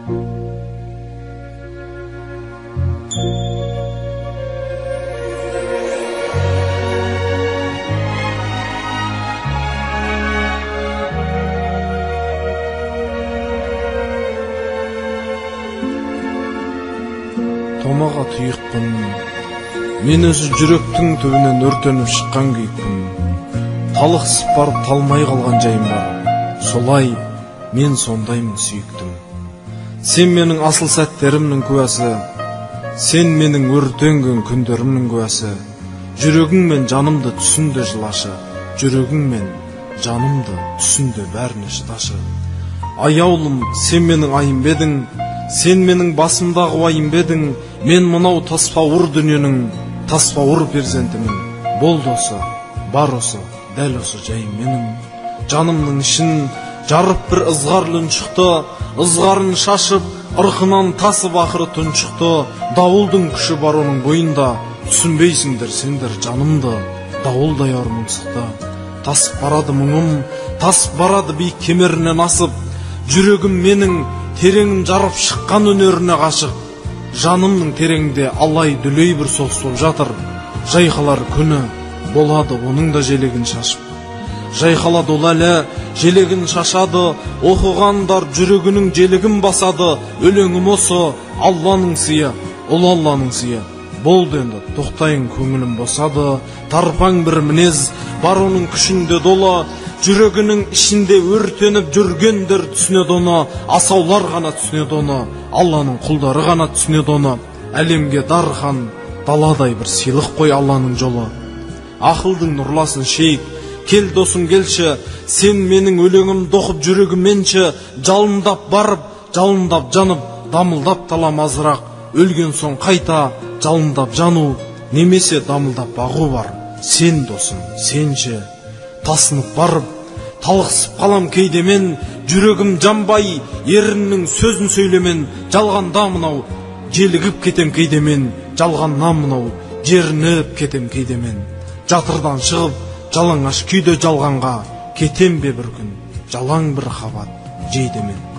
Томаға тұйықпын, мен өзі жүректің түбінен өртеніп шыққан күйікпін. Талықсып барып талмай қалған жайым бар, солай мен сондаймын сүйіктім. Сен менің асыл сәттерімнің куәсі, сен менің өртенген күндерімнің куәсі. Жүрегің мен жанымды түсінде жылашы, жүрегің мен жанымды түсінде бәріне шыдашы. Аяулым, сен менің айым бедің, сен менің басымдағы уайым бедің, мен мынау таспауыр дүниенің таспауыр перзентімін. Болды осы, бар осы, дәл осы жайым менің. Жанымның ішін жарып бір ызғарлы үн шықты, ызғарын шашып, ырқынан тасып ақыры түн шықты. Дауылдың күші бар оның бойында, түсінбейсіңдер сендер жанымды, дауылдай армың сықты. Тасып барады мұңым, тасып барады биік кемерінен асып, жүрегім менің тереңін жарып шыққан өнеріне ғашық. Жанымның тереңде алай дүлей бір соғыс жатыр. Жайқалар күні болады оның да желегін шашып. Жайқалады ол әлі желегін шашады, оқығандар жүрегінің желегін басады. Өлеңім осы Алланың сыйы, ол Алланың сыйы. Болды енді, тоқтайын көңілім босады. Тарпаң бір мінез бар оның күшінде долы, жүрегінің ішінде өртеніп жүргендер түсінеді оны. Асаулар ғана түсінеді оны, Алланың құлдары ғана түсінеді оны. Әлемге дархан даладай бір сыйлық қой Алланың жолы. Ақылдың нұрласын шейік, кел досым келші, сен менің өлеңім доқып жүрегіменші. Жалындап барып, жалындап жанып, дамылдап талам азырақ. Өлген соң қайта жалындап жану, немесе дамылдап бағу бар. Сен досым, сенші. Тасынып барып, талықсып қалам кейдемен, жүрегім жанбай, еріннің сөзін сөйлемен. Жалғанда мынау, желігіп кетем кейдемен, жалғаннан мынау, жерініп кетем кейдемен. Жатырдан шығып, жалаңаш күйде жалғанға, кетем бе бір күн, жалаң бір қабат жейдемен.